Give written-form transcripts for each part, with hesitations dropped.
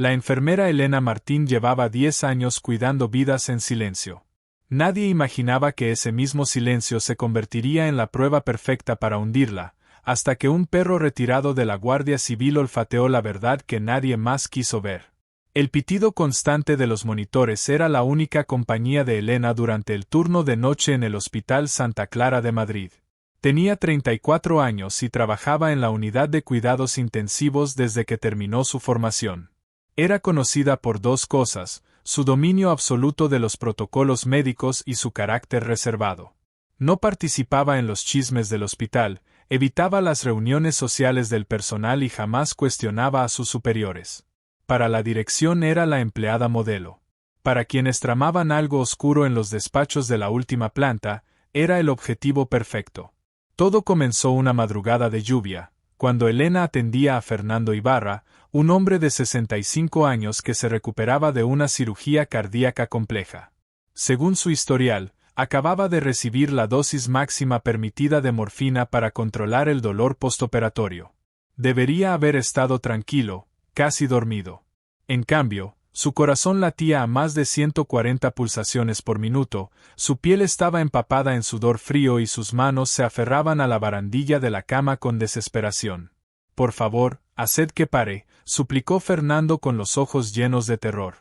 La enfermera Elena Martín llevaba 10 años cuidando vidas en silencio. Nadie imaginaba que ese mismo silencio se convertiría en la prueba perfecta para hundirla, hasta que un perro retirado de la Guardia Civil olfateó la verdad que nadie más quiso ver. El pitido constante de los monitores era la única compañía de Elena durante el turno de noche en el Hospital Santa Clara de Madrid. Tenía 34 años y trabajaba en la unidad de cuidados intensivos desde que terminó su formación. Era conocida por dos cosas: su dominio absoluto de los protocolos médicos y su carácter reservado. No participaba en los chismes del hospital, evitaba las reuniones sociales del personal y jamás cuestionaba a sus superiores. Para la dirección era la empleada modelo. Para quienes tramaban algo oscuro en los despachos de la última planta, era el objetivo perfecto. Todo comenzó una madrugada de lluvia, cuando Elena atendía a Fernando Ibarra, un hombre de 65 años que se recuperaba de una cirugía cardíaca compleja. Según su historial, acababa de recibir la dosis máxima permitida de morfina para controlar el dolor postoperatorio. Debería haber estado tranquilo, casi dormido. En cambio, su corazón latía a más de 140 pulsaciones por minuto, su piel estaba empapada en sudor frío y sus manos se aferraban a la barandilla de la cama con desesperación. «Por favor, haced que pare», suplicó Fernando con los ojos llenos de terror.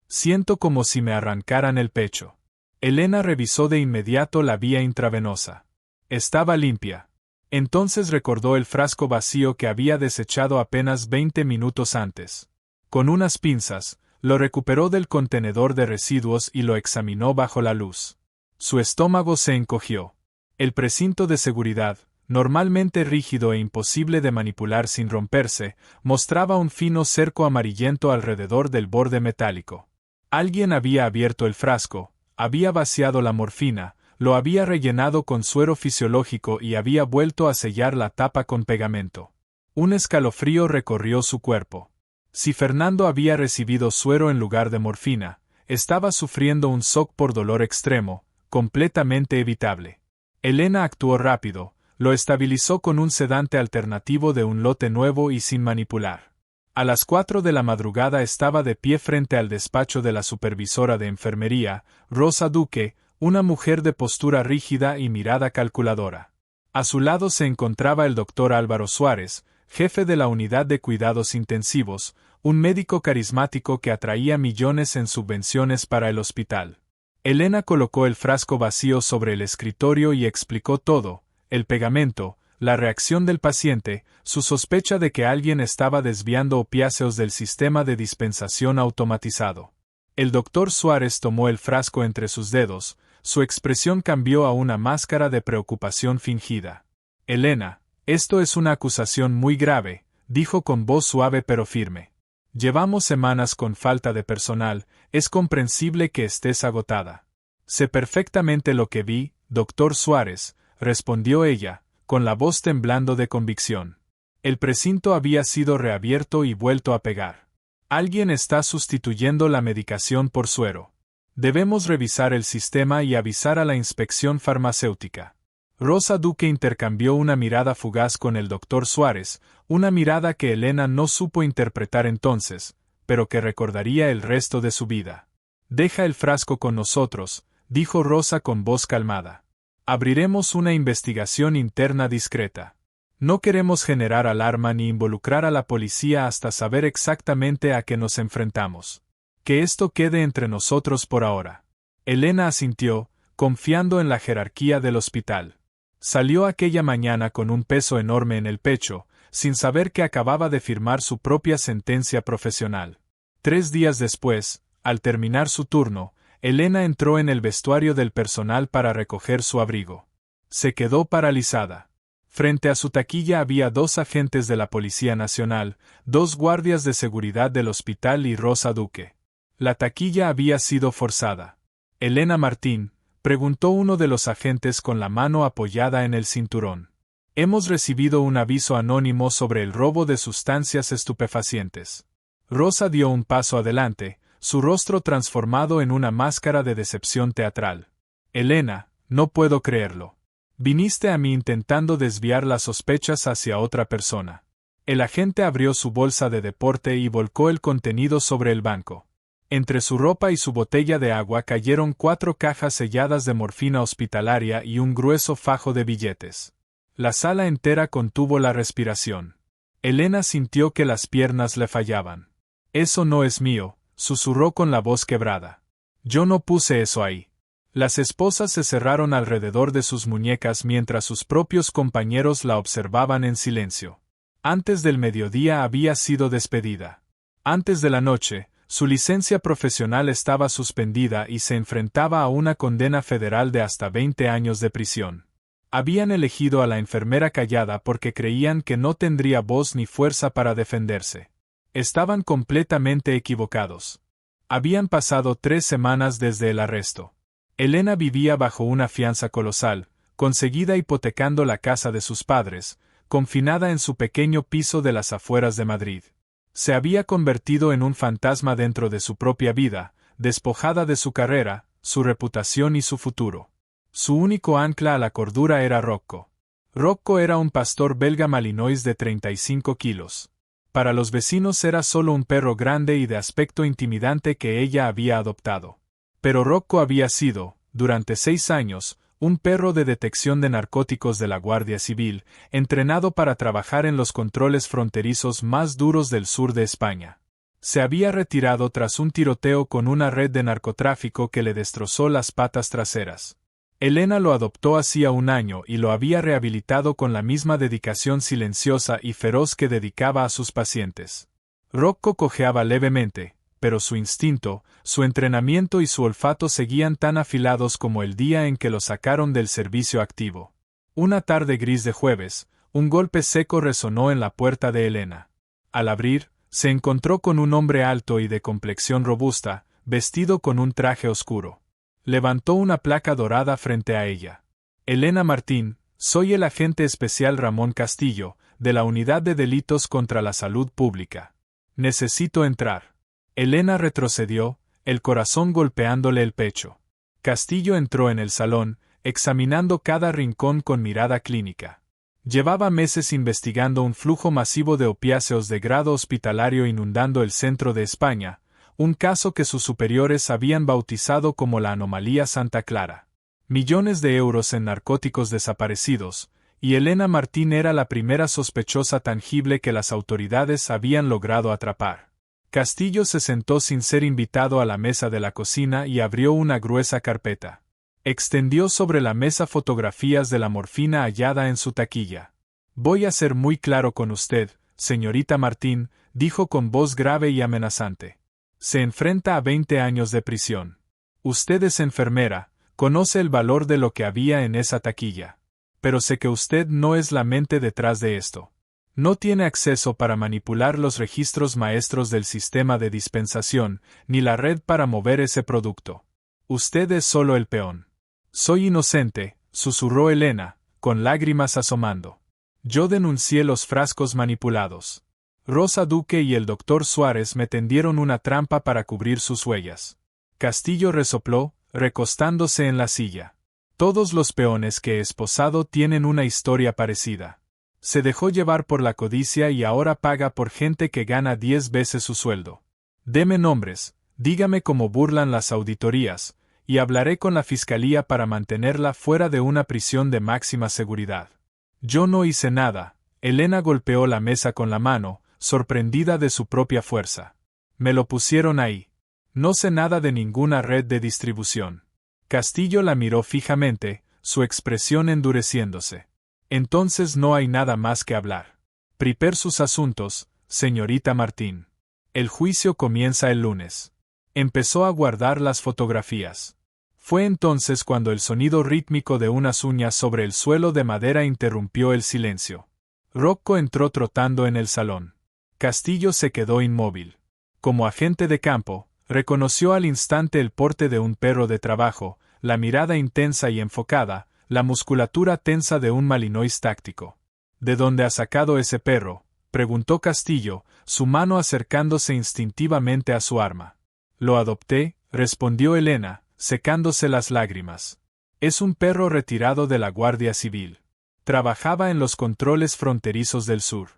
«Siento como si me arrancaran el pecho». Elena revisó de inmediato la vía intravenosa. Estaba limpia. Entonces recordó el frasco vacío que había desechado apenas 20 minutos antes. Con unas pinzas, lo recuperó del contenedor de residuos y lo examinó bajo la luz. Su estómago se encogió. El precinto de seguridad, normalmente rígido e imposible de manipular sin romperse, mostraba un fino cerco amarillento alrededor del borde metálico. Alguien había abierto el frasco, había vaciado la morfina, lo había rellenado con suero fisiológico y había vuelto a sellar la tapa con pegamento. Un escalofrío recorrió su cuerpo. Si Fernando había recibido suero en lugar de morfina, estaba sufriendo un shock por dolor extremo, completamente evitable. Elena actuó rápido, lo estabilizó con un sedante alternativo de un lote nuevo y sin manipular. A las 4 de la madrugada estaba de pie frente al despacho de la supervisora de enfermería, Rosa Duque, una mujer de postura rígida y mirada calculadora. A su lado se encontraba el doctor Álvaro Suárez, jefe de la unidad de cuidados intensivos, un médico carismático que atraía millones en subvenciones para el hospital. Elena colocó el frasco vacío sobre el escritorio y explicó todo: el pegamento, la reacción del paciente, su sospecha de que alguien estaba desviando opiáceos del sistema de dispensación automatizado. El doctor Suárez tomó el frasco entre sus dedos, su expresión cambió a una máscara de preocupación fingida. «Elena, esto es una acusación muy grave», dijo con voz suave pero firme. «Llevamos semanas con falta de personal, es comprensible que estés agotada». «Sé perfectamente lo que vi, doctor Suárez», respondió ella, con la voz temblando de convicción. El precinto había sido reabierto y vuelto a pegar. Alguien está sustituyendo la medicación por suero. Debemos revisar el sistema y avisar a la inspección farmacéutica. Rosa Duque intercambió una mirada fugaz con el doctor Suárez, una mirada que Elena no supo interpretar entonces, pero que recordaría el resto de su vida. «Deja el frasco con nosotros», dijo Rosa con voz calmada. «Abriremos una investigación interna discreta. No queremos generar alarma ni involucrar a la policía hasta saber exactamente a qué nos enfrentamos. Que esto quede entre nosotros por ahora». Elena asintió, confiando en la jerarquía del hospital. Salió aquella mañana con un peso enorme en el pecho, sin saber que acababa de firmar su propia sentencia profesional. 3 días después, al terminar su turno, Elena entró en el vestuario del personal para recoger su abrigo. Se quedó paralizada. Frente a su taquilla había 2 agentes de la Policía Nacional, 2 guardias de seguridad del hospital y Rosa Duque. La taquilla había sido forzada. «Elena Martín», preguntó uno de los agentes con la mano apoyada en el cinturón. «Hemos recibido un aviso anónimo sobre el robo de sustancias estupefacientes». Rosa dio un paso adelante, su rostro transformado en una máscara de decepción teatral. «Elena, no puedo creerlo. Viniste a mí intentando desviar las sospechas hacia otra persona. El agente abrió su bolsa de deporte y volcó el contenido sobre el banco. Entre su ropa y su botella de agua cayeron 4 cajas selladas de morfina hospitalaria y un grueso fajo de billetes. La sala entera contuvo la respiración. Elena sintió que las piernas le fallaban. «Eso no es mío», susurró con la voz quebrada. «Yo no puse eso ahí». Las esposas se cerraron alrededor de sus muñecas mientras sus propios compañeros la observaban en silencio. Antes del mediodía había sido despedida. Antes de la noche, su licencia profesional estaba suspendida y se enfrentaba a una condena federal de hasta 20 años de prisión. Habían elegido a la enfermera callada porque creían que no tendría voz ni fuerza para defenderse. Estaban completamente equivocados. Habían pasado 3 semanas desde el arresto. Elena vivía bajo una fianza colosal, conseguida hipotecando la casa de sus padres, confinada en su pequeño piso de las afueras de Madrid. Se había convertido en un fantasma dentro de su propia vida, despojada de su carrera, su reputación y su futuro. Su único ancla a la cordura era Rocco. Rocco era un pastor belga malinois de 35 kilos. Para los vecinos era solo un perro grande y de aspecto intimidante que ella había adoptado. Pero Rocco había sido, durante 6 años, un perro de detección de narcóticos de la Guardia Civil, entrenado para trabajar en los controles fronterizos más duros del sur de España. Se había retirado tras un tiroteo con una red de narcotráfico que le destrozó las patas traseras. Elena lo adoptó hacía 1 año y lo había rehabilitado con la misma dedicación silenciosa y feroz que dedicaba a sus pacientes. Rocco cojeaba levemente, pero su instinto, su entrenamiento y su olfato seguían tan afilados como el día en que lo sacaron del servicio activo. Una tarde gris de jueves, un golpe seco resonó en la puerta de Elena. Al abrir, se encontró con un hombre alto y de complexión robusta, vestido con un traje oscuro. Levantó una placa dorada frente a ella. «Elena Martín, soy el agente especial Ramón Castillo, de la Unidad de Delitos contra la Salud Pública. Necesito entrar». Elena retrocedió, el corazón golpeándole el pecho. Castillo entró en el salón, examinando cada rincón con mirada clínica. Llevaba meses investigando un flujo masivo de opiáceos de grado hospitalario inundando el centro de España, un caso que sus superiores habían bautizado como la anomalía Santa Clara. Millones de euros en narcóticos desaparecidos, y Elena Martín era la primera sospechosa tangible que las autoridades habían logrado atrapar. Castillo se sentó sin ser invitado a la mesa de la cocina y abrió una gruesa carpeta. Extendió sobre la mesa fotografías de la morfina hallada en su taquilla. «Voy a ser muy claro con usted, señorita Martín», dijo con voz grave y amenazante. «Se enfrenta a 20 años de prisión. Usted es enfermera, conoce el valor de lo que había en esa taquilla. Pero sé que usted no es la mente detrás de esto. No tiene acceso para manipular los registros maestros del sistema de dispensación, ni la red para mover ese producto. Usted es solo el peón». «Soy inocente», susurró Elena, con lágrimas asomando. «Yo denuncié los frascos manipulados. Rosa Duque y el doctor Suárez me tendieron una trampa para cubrir sus huellas». Castillo resopló, recostándose en la silla. «Todos los peones que he esposado tienen una historia parecida. Se dejó llevar por la codicia y ahora paga por gente que gana 10 veces su sueldo. Deme nombres, dígame cómo burlan las auditorías, y hablaré con la fiscalía para mantenerla fuera de una prisión de máxima seguridad». «Yo no hice nada», Elena golpeó la mesa con la mano, sorprendida de su propia fuerza. «Me lo pusieron ahí. No sé nada de ninguna red de distribución». Castillo la miró fijamente, su expresión endureciéndose. «Entonces no hay nada más que hablar. Prepare sus asuntos, señorita Martín. El juicio comienza el lunes». Empezó a guardar las fotografías. Fue entonces cuando el sonido rítmico de unas uñas sobre el suelo de madera interrumpió el silencio. Rocco entró trotando en el salón. Castillo se quedó inmóvil. Como agente de campo, reconoció al instante el porte de un perro de trabajo, la mirada intensa y enfocada, la musculatura tensa de un malinois táctico. «¿De dónde ha sacado ese perro?», preguntó Castillo, su mano acercándose instintivamente a su arma. «Lo adopté», respondió Elena, secándose las lágrimas. «Es un perro retirado de la Guardia Civil. Trabajaba en los controles fronterizos del sur».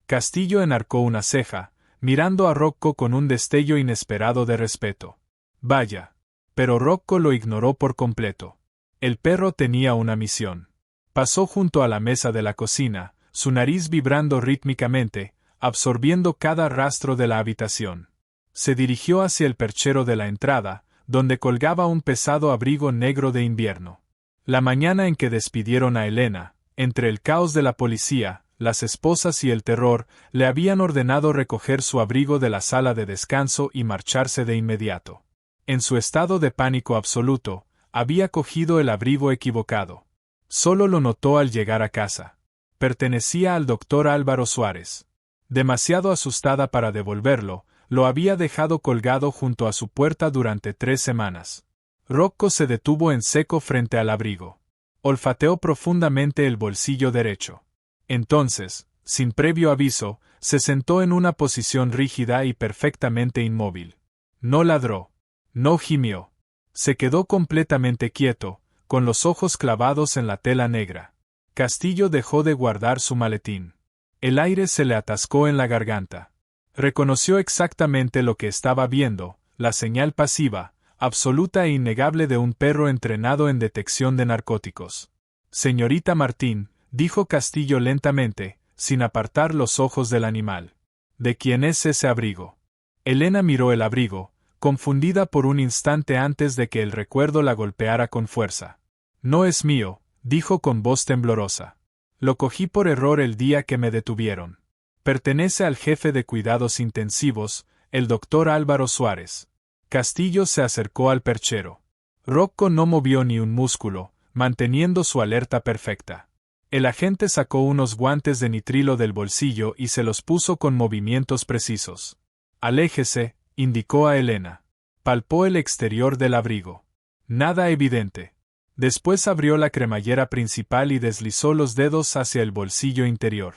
Castillo enarcó una ceja, mirando a Rocco con un destello inesperado de respeto. Vaya. Pero Rocco lo ignoró por completo. El perro tenía una misión. Pasó junto a la mesa de la cocina, su nariz vibrando rítmicamente, absorbiendo cada rastro de la habitación. Se dirigió hacia el perchero de la entrada, donde colgaba un pesado abrigo negro de invierno. La mañana en que despidieron a Elena, entre el caos de la policía, las esposas y el terror, le habían ordenado recoger su abrigo de la sala de descanso y marcharse de inmediato. En su estado de pánico absoluto, había cogido el abrigo equivocado. Solo lo notó al llegar a casa. Pertenecía al doctor Álvaro Suárez. Demasiado asustada para devolverlo, lo había dejado colgado junto a su puerta durante 3 semanas. Rocco se detuvo en seco frente al abrigo. Olfateó profundamente el bolsillo derecho. Entonces, sin previo aviso, se sentó en una posición rígida y perfectamente inmóvil. No ladró. No gimió. Se quedó completamente quieto, con los ojos clavados en la tela negra. Castillo dejó de guardar su maletín. El aire se le atascó en la garganta. Reconoció exactamente lo que estaba viendo, la señal pasiva, absoluta e innegable de un perro entrenado en detección de narcóticos. Señorita Martín, dijo Castillo lentamente, sin apartar los ojos del animal. ¿De quién es ese abrigo? Elena miró el abrigo, confundida por un instante antes de que el recuerdo la golpeara con fuerza. No es mío, dijo con voz temblorosa. Lo cogí por error el día que me detuvieron. Pertenece al jefe de cuidados intensivos, el doctor Álvaro Suárez. Castillo se acercó al perchero. Rocco no movió ni un músculo, manteniendo su alerta perfecta. El agente sacó unos guantes de nitrilo del bolsillo y se los puso con movimientos precisos. Aléjese, indicó a Elena. Palpó el exterior del abrigo. Nada evidente. Después abrió la cremallera principal y deslizó los dedos hacia el bolsillo interior.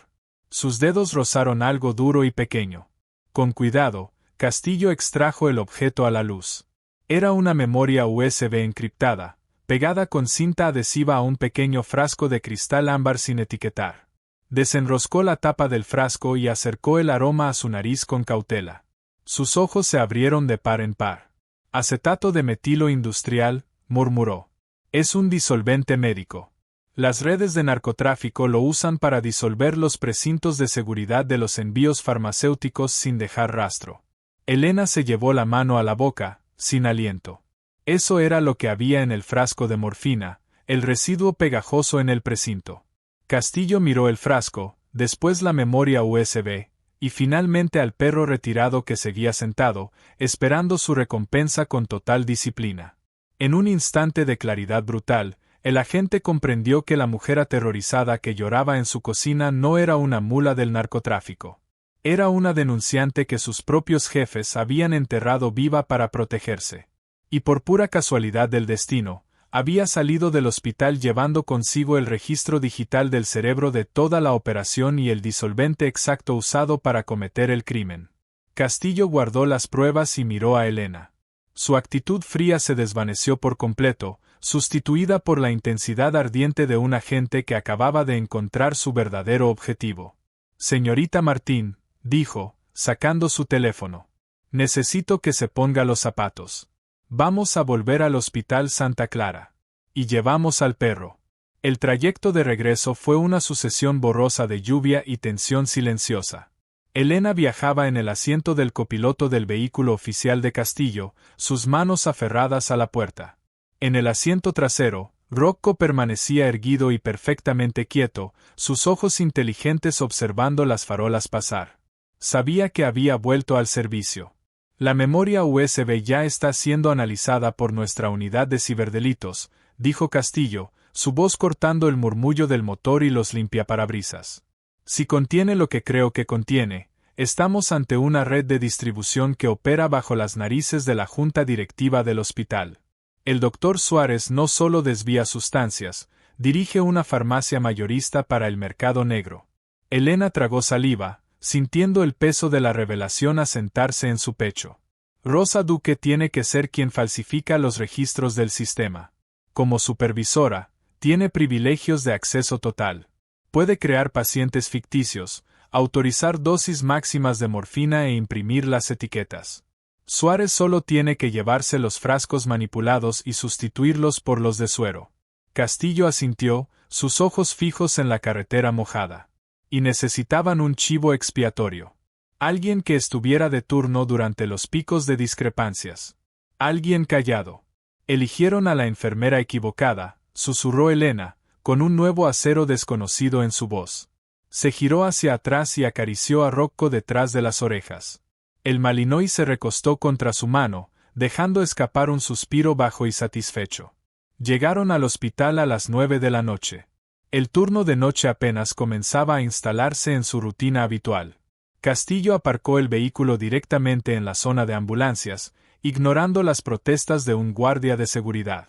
Sus dedos rozaron algo duro y pequeño. Con cuidado, Castillo extrajo el objeto a la luz. Era una memoria USB encriptada, pegada con cinta adhesiva a un pequeño frasco de cristal ámbar sin etiquetar. Desenroscó la tapa del frasco y acercó el aroma a su nariz con cautela. Sus ojos se abrieron de par en par. Acetato de metilo industrial, murmuró. Es un disolvente médico. Las redes de narcotráfico lo usan para disolver los precintos de seguridad de los envíos farmacéuticos sin dejar rastro. Elena se llevó la mano a la boca, sin aliento. Eso era lo que había en el frasco de morfina, el residuo pegajoso en el precinto. Castillo miró el frasco, después la memoria USB, y finalmente al perro retirado que seguía sentado, esperando su recompensa con total disciplina. En un instante de claridad brutal, el agente comprendió que la mujer aterrorizada que lloraba en su cocina no era una mula del narcotráfico. Era una denunciante que sus propios jefes habían enterrado viva para protegerse. Y por pura casualidad del destino, había salido del hospital llevando consigo el registro digital del cerebro de toda la operación y el disolvente exacto usado para cometer el crimen. Castillo guardó las pruebas y miró a Elena. Su actitud fría se desvaneció por completo, sustituida por la intensidad ardiente de un agente que acababa de encontrar su verdadero objetivo. Señorita Martín, dijo, sacando su teléfono. Necesito que se ponga los zapatos. Vamos a volver al Hospital Santa Clara. Y llevamos al perro. El trayecto de regreso fue una sucesión borrosa de lluvia y tensión silenciosa. Elena viajaba en el asiento del copiloto del vehículo oficial de Castillo, sus manos aferradas a la puerta. En el asiento trasero, Rocco permanecía erguido y perfectamente quieto, sus ojos inteligentes observando las farolas pasar. Sabía que había vuelto al servicio. La memoria USB ya está siendo analizada por nuestra unidad de ciberdelitos, dijo Castillo, su voz cortando el murmullo del motor y los limpiaparabrisas. Si contiene lo que creo que contiene, estamos ante una red de distribución que opera bajo las narices de la junta directiva del hospital. El doctor Suárez no solo desvía sustancias, dirige una farmacia mayorista para el mercado negro. Elena tragó saliva, sintiendo el peso de la revelación asentarse en su pecho. Rosa Duque tiene que ser quien falsifica los registros del sistema. Como supervisora, tiene privilegios de acceso total. Puede crear pacientes ficticios, autorizar dosis máximas de morfina e imprimir las etiquetas. Suárez solo tiene que llevarse los frascos manipulados y sustituirlos por los de suero. Castillo asintió, sus ojos fijos en la carretera mojada. Y necesitaban un chivo expiatorio. Alguien que estuviera de turno durante los picos de discrepancias. Alguien callado. Eligieron a la enfermera equivocada, susurró Elena, con un nuevo acero desconocido en su voz. Se giró hacia atrás y acarició a Rocco detrás de las orejas. El Malinois se recostó contra su mano, dejando escapar un suspiro bajo y satisfecho. Llegaron al hospital a las 9 de la noche. El turno de noche apenas comenzaba a instalarse en su rutina habitual. Castillo aparcó el vehículo directamente en la zona de ambulancias, ignorando las protestas de un guardia de seguridad.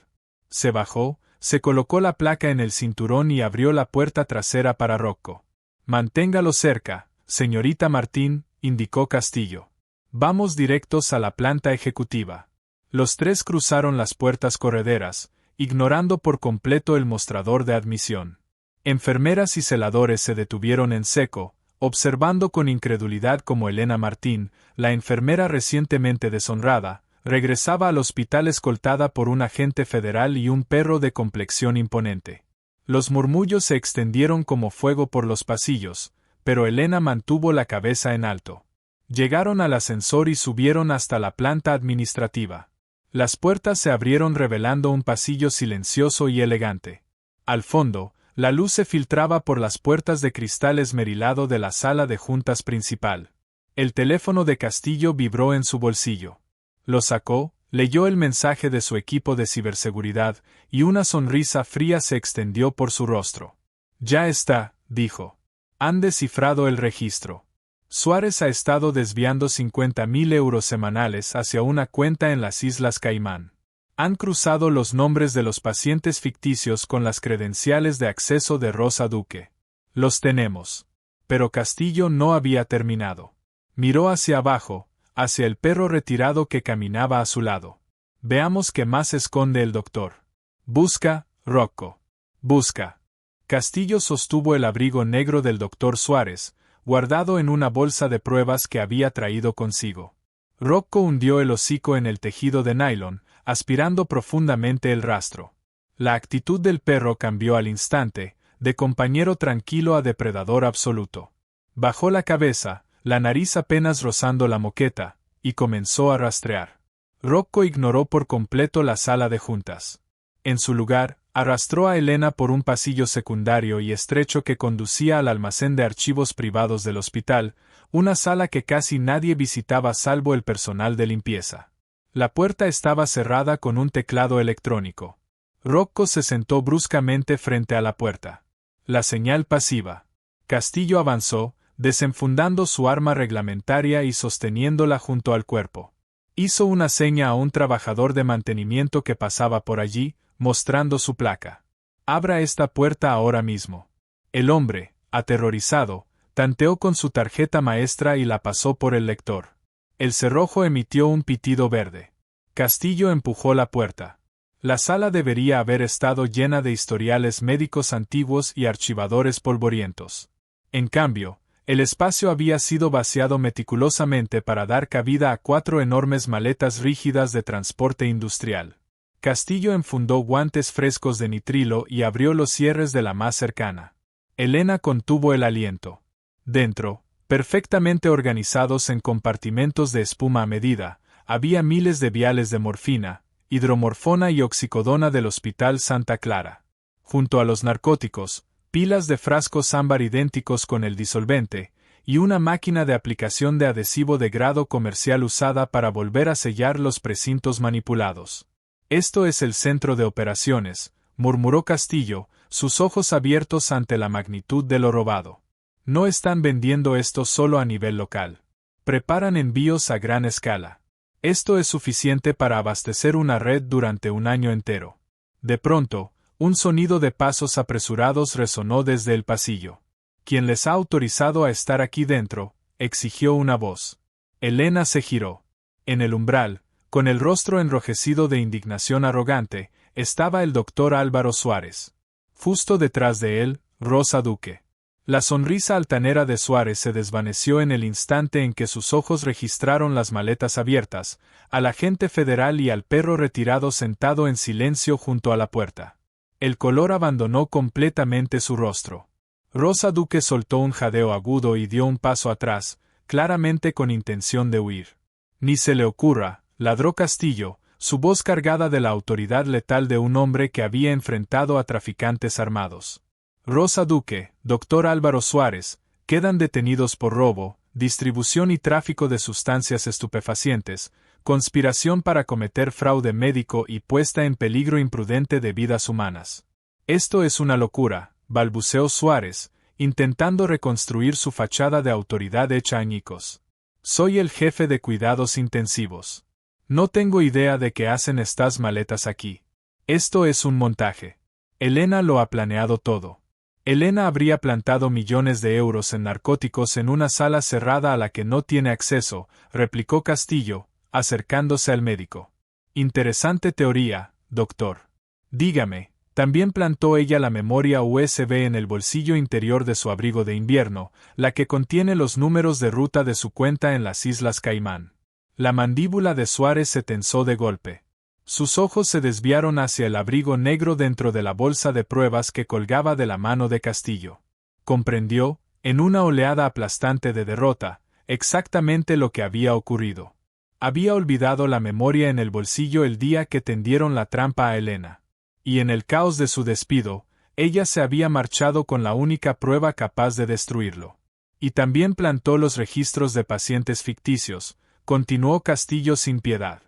Se bajó, se colocó la placa en el cinturón y abrió la puerta trasera para Rocco. «Manténgalo cerca, señorita Martín», indicó Castillo. «Vamos directos a la planta ejecutiva». Los tres cruzaron las puertas correderas, ignorando por completo el mostrador de admisión. Enfermeras y celadores se detuvieron en seco, observando con incredulidad cómo Elena Martín, la enfermera recientemente deshonrada, regresaba al hospital escoltada por un agente federal y un perro de complexión imponente. Los murmullos se extendieron como fuego por los pasillos, pero Elena mantuvo la cabeza en alto. Llegaron al ascensor y subieron hasta la planta administrativa. Las puertas se abrieron revelando un pasillo silencioso y elegante. Al fondo, la luz se filtraba por las puertas de cristal esmerilado de la sala de juntas principal. El teléfono de Castillo vibró en su bolsillo. Lo sacó, leyó el mensaje de su equipo de ciberseguridad, y una sonrisa fría se extendió por su rostro. «Ya está», dijo. «Han descifrado el registro. Suárez ha estado desviando 50.000 euros semanales hacia una cuenta en las Islas Caimán. Han cruzado los nombres de los pacientes ficticios con las credenciales de acceso de Rosa Duque. Los tenemos». Pero Castillo no había terminado. Miró hacia abajo, hacia el perro retirado que caminaba a su lado. «Veamos qué más esconde el doctor». «Busca, Rocco. Busca». Castillo sostuvo el abrigo negro del doctor Suárez, guardado en una bolsa de pruebas que había traído consigo. Rocco hundió el hocico en el tejido de nylon, aspirando profundamente el rastro. La actitud del perro cambió al instante, de compañero tranquilo a depredador absoluto. Bajó la cabeza, la nariz apenas rozando la moqueta, y comenzó a rastrear. Rocco ignoró por completo la sala de juntas. En su lugar, arrastró a Elena por un pasillo secundario y estrecho que conducía al almacén de archivos privados del hospital, una sala que casi nadie visitaba salvo el personal de limpieza. La puerta estaba cerrada con un teclado electrónico. Rocco se sentó bruscamente frente a la puerta. La señal pasiva. Castillo avanzó, desenfundando su arma reglamentaria y sosteniéndola junto al cuerpo. Hizo una seña a un trabajador de mantenimiento que pasaba por allí, mostrando su placa. «Abra esta puerta ahora mismo». El hombre, aterrorizado, tanteó con su tarjeta maestra y la pasó por el lector. El cerrojo emitió un pitido verde. Castillo empujó la puerta. La sala debería haber estado llena de historiales médicos antiguos y archivadores polvorientos. En cambio, el espacio había sido vaciado meticulosamente para dar cabida a 4 enormes maletas rígidas de transporte industrial. Castillo enfundó guantes frescos de nitrilo y abrió los cierres de la más cercana. Elena contuvo el aliento. Dentro, perfectamente organizados en compartimentos de espuma a medida, había miles de viales de morfina, hidromorfona y oxicodona del Hospital Santa Clara. Junto a los narcóticos, pilas de frascos ámbar idénticos con el disolvente, y una máquina de aplicación de adhesivo de grado comercial usada para volver a sellar los precintos manipulados. «Esto es el centro de operaciones», murmuró Castillo, sus ojos abiertos ante la magnitud de lo robado. «No están vendiendo esto solo a nivel local. Preparan envíos a gran escala. Esto es suficiente para abastecer una red durante un año entero». De pronto, un sonido de pasos apresurados resonó desde el pasillo. «¿Quién les ha autorizado a estar aquí dentro?», exigió una voz. Elena se giró. En el umbral, con el rostro enrojecido de indignación arrogante, estaba el doctor Álvaro Suárez. Justo detrás de él, Rosa Duque. La sonrisa altanera de Suárez se desvaneció en el instante en que sus ojos registraron las maletas abiertas, al agente federal y al perro retirado sentado en silencio junto a la puerta. El color abandonó completamente su rostro. Rosa Duque soltó un jadeo agudo y dio un paso atrás, claramente con intención de huir. Ni se le ocurra, ladró Castillo, su voz cargada de la autoridad letal de un hombre que había enfrentado a traficantes armados. Rosa Duque, Dr. Álvaro Suárez, quedan detenidos por robo, distribución y tráfico de sustancias estupefacientes, conspiración para cometer fraude médico y puesta en peligro imprudente de vidas humanas. Esto es una locura, balbuceó Suárez, intentando reconstruir su fachada de autoridad hecha añicos. Soy el jefe de cuidados intensivos. No tengo idea de qué hacen estas maletas aquí. Esto es un montaje. Elena lo ha planeado todo. Elena habría plantado millones de euros en narcóticos en una sala cerrada a la que no tiene acceso, replicó Castillo, acercándose al médico. Interesante teoría, doctor. Dígame, ¿también plantó ella la memoria USB en el bolsillo interior de su abrigo de invierno, la que contiene los números de ruta de su cuenta en las Islas Caimán? La mandíbula de Suárez se tensó de golpe. Sus ojos se desviaron hacia el abrigo negro dentro de la bolsa de pruebas que colgaba de la mano de Castillo. Comprendió, en una oleada aplastante de derrota, exactamente lo que había ocurrido. Había olvidado la memoria en el bolsillo el día que tendieron la trampa a Elena. Y en el caos de su despido, ella se había marchado con la única prueba capaz de destruirlo. Y también plantó los registros de pacientes ficticios, continuó Castillo sin piedad.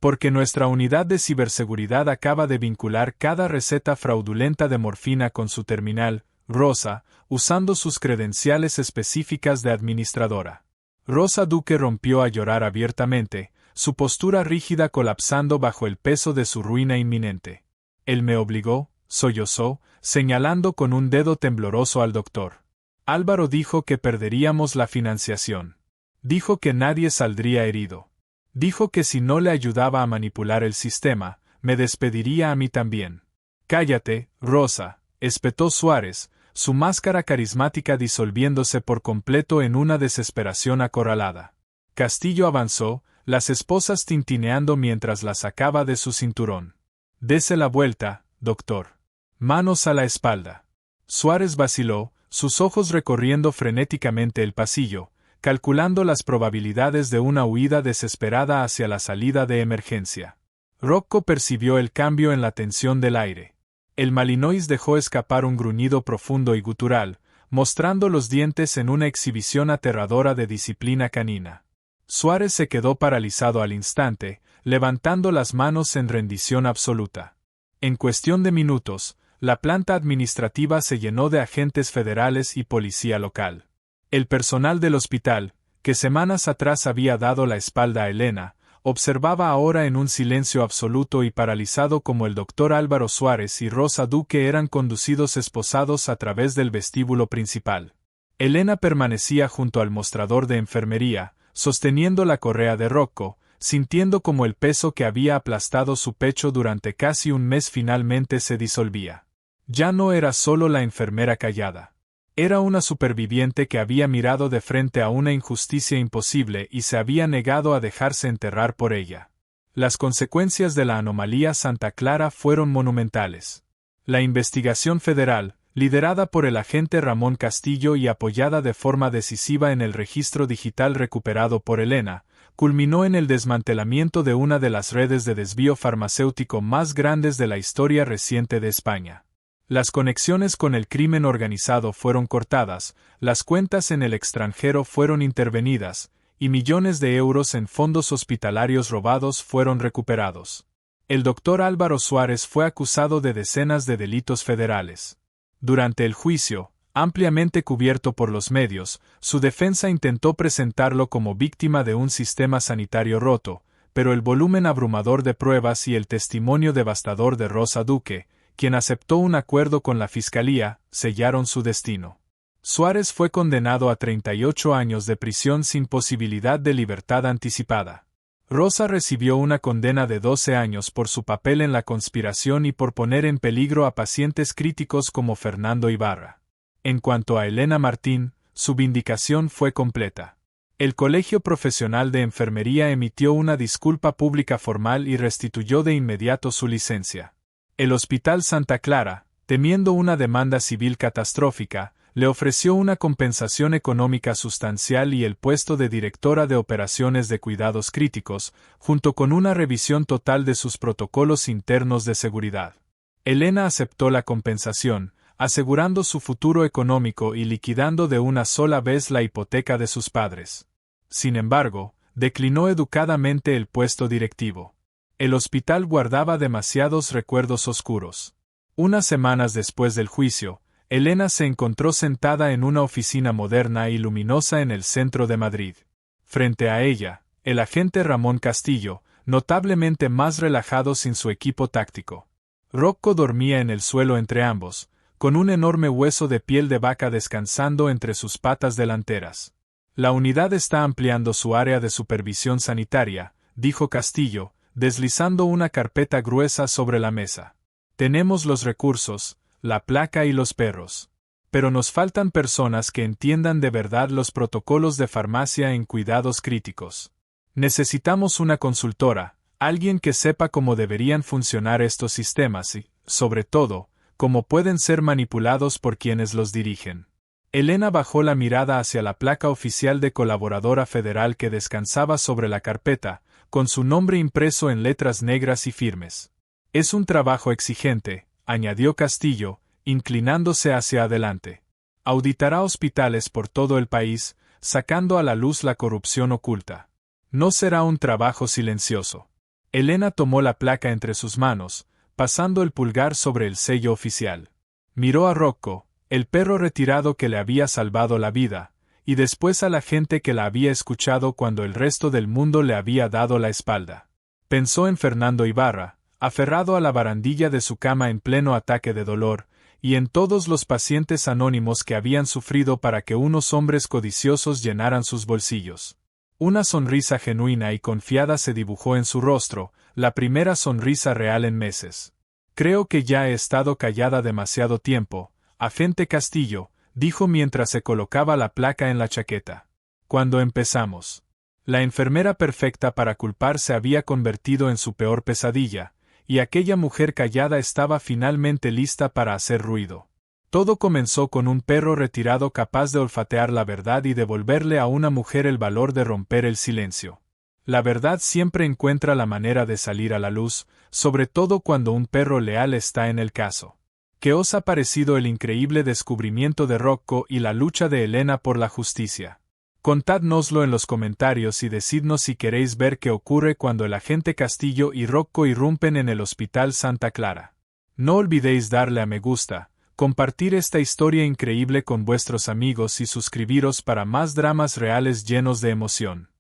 Porque nuestra unidad de ciberseguridad acaba de vincular cada receta fraudulenta de morfina con su terminal, Rosa, usando sus credenciales específicas de administradora. Rosa Duque rompió a llorar abiertamente, su postura rígida colapsando bajo el peso de su ruina inminente. Él me obligó, sollozó, señalando con un dedo tembloroso al doctor. Álvaro dijo que perderíamos la financiación. Dijo que nadie saldría herido. Dijo que si no le ayudaba a manipular el sistema, me despediría a mí también. Cállate, Rosa, espetó Suárez, su máscara carismática disolviéndose por completo en una desesperación acorralada. Castillo avanzó, las esposas tintineando mientras la sacaba de su cinturón. Dese la vuelta, doctor. Manos a la espalda. Suárez vaciló, sus ojos recorriendo frenéticamente el pasillo, calculando las probabilidades de una huida desesperada hacia la salida de emergencia. Rocco percibió el cambio en la tensión del aire. El Malinois dejó escapar un gruñido profundo y gutural, mostrando los dientes en una exhibición aterradora de disciplina canina. Suárez se quedó paralizado al instante, levantando las manos en rendición absoluta. En cuestión de minutos, la planta administrativa se llenó de agentes federales y policía local. El personal del hospital, que semanas atrás había dado la espalda a Elena, observaba ahora en un silencio absoluto y paralizado como el doctor Álvaro Suárez y Rosa Duque eran conducidos esposados a través del vestíbulo principal. Elena permanecía junto al mostrador de enfermería, sosteniendo la correa de Rocco, sintiendo como el peso que había aplastado su pecho durante casi un mes finalmente se disolvía. Ya no era solo la enfermera callada. Era una superviviente que había mirado de frente a una injusticia imposible y se había negado a dejarse enterrar por ella. Las consecuencias de la anomalía Santa Clara fueron monumentales. La investigación federal, liderada por el agente Ramón Castillo y apoyada de forma decisiva en el registro digital recuperado por Elena, culminó en el desmantelamiento de una de las redes de desvío farmacéutico más grandes de la historia reciente de España. Las conexiones con el crimen organizado fueron cortadas, las cuentas en el extranjero fueron intervenidas, y millones de euros en fondos hospitalarios robados fueron recuperados. El doctor Álvaro Suárez fue acusado de decenas de delitos federales. Durante el juicio, ampliamente cubierto por los medios, su defensa intentó presentarlo como víctima de un sistema sanitario roto, pero el volumen abrumador de pruebas y el testimonio devastador de Rosa Duque, quien aceptó un acuerdo con la fiscalía, sellaron su destino. Suárez fue condenado a 38 años de prisión sin posibilidad de libertad anticipada. Rosa recibió una condena de 12 años por su papel en la conspiración y por poner en peligro a pacientes críticos como Fernando Ibarra. En cuanto a Elena Martín, su vindicación fue completa. El Colegio Profesional de Enfermería emitió una disculpa pública formal y restituyó de inmediato su licencia. El Hospital Santa Clara, temiendo una demanda civil catastrófica, le ofreció una compensación económica sustancial y el puesto de directora de operaciones de cuidados críticos, junto con una revisión total de sus protocolos internos de seguridad. Elena aceptó la compensación, asegurando su futuro económico y liquidando de una sola vez la hipoteca de sus padres. Sin embargo, declinó educadamente el puesto directivo. El hospital guardaba demasiados recuerdos oscuros. Unas semanas después del juicio, Elena se encontró sentada en una oficina moderna y luminosa en el centro de Madrid. Frente a ella, el agente Ramón Castillo, notablemente más relajado sin su equipo táctico. Rocco dormía en el suelo entre ambos, con un enorme hueso de piel de vaca descansando entre sus patas delanteras. La unidad está ampliando su área de supervisión sanitaria, dijo Castillo, deslizando una carpeta gruesa sobre la mesa. Tenemos los recursos, la placa y los perros. Pero nos faltan personas que entiendan de verdad los protocolos de farmacia en cuidados críticos. Necesitamos una consultora, alguien que sepa cómo deberían funcionar estos sistemas y, sobre todo, cómo pueden ser manipulados por quienes los dirigen. Elena bajó la mirada hacia la placa oficial de colaboradora federal que descansaba sobre la carpeta, con su nombre impreso en letras negras y firmes. Es un trabajo exigente, añadió Castillo, inclinándose hacia adelante. Auditará hospitales por todo el país, sacando a la luz la corrupción oculta. No será un trabajo silencioso. Elena tomó la placa entre sus manos, pasando el pulgar sobre el sello oficial. Miró a Rocco, el perro retirado que le había salvado la vida, y después a la gente que la había escuchado cuando el resto del mundo le había dado la espalda. Pensó en Fernando Ibarra, aferrado a la barandilla de su cama en pleno ataque de dolor, y en todos los pacientes anónimos que habían sufrido para que unos hombres codiciosos llenaran sus bolsillos. Una sonrisa genuina y confiada se dibujó en su rostro, la primera sonrisa real en meses. Creo que ya he estado callada demasiado tiempo, agente Castillo, dijo mientras se colocaba la placa en la chaqueta. Cuando empezamos. La enfermera perfecta para culpar se había convertido en su peor pesadilla, y aquella mujer callada estaba finalmente lista para hacer ruido. Todo comenzó con un perro retirado capaz de olfatear la verdad y devolverle a una mujer el valor de romper el silencio. La verdad siempre encuentra la manera de salir a la luz, sobre todo cuando un perro leal está en el caso. ¿Qué os ha parecido el increíble descubrimiento de Rocco y la lucha de Elena por la justicia? Contádnoslo en los comentarios y decidnos si queréis ver qué ocurre cuando el agente Castillo y Rocco irrumpen en el Hospital Santa Clara. No olvidéis darle a me gusta, compartir esta historia increíble con vuestros amigos y suscribiros para más dramas reales llenos de emoción.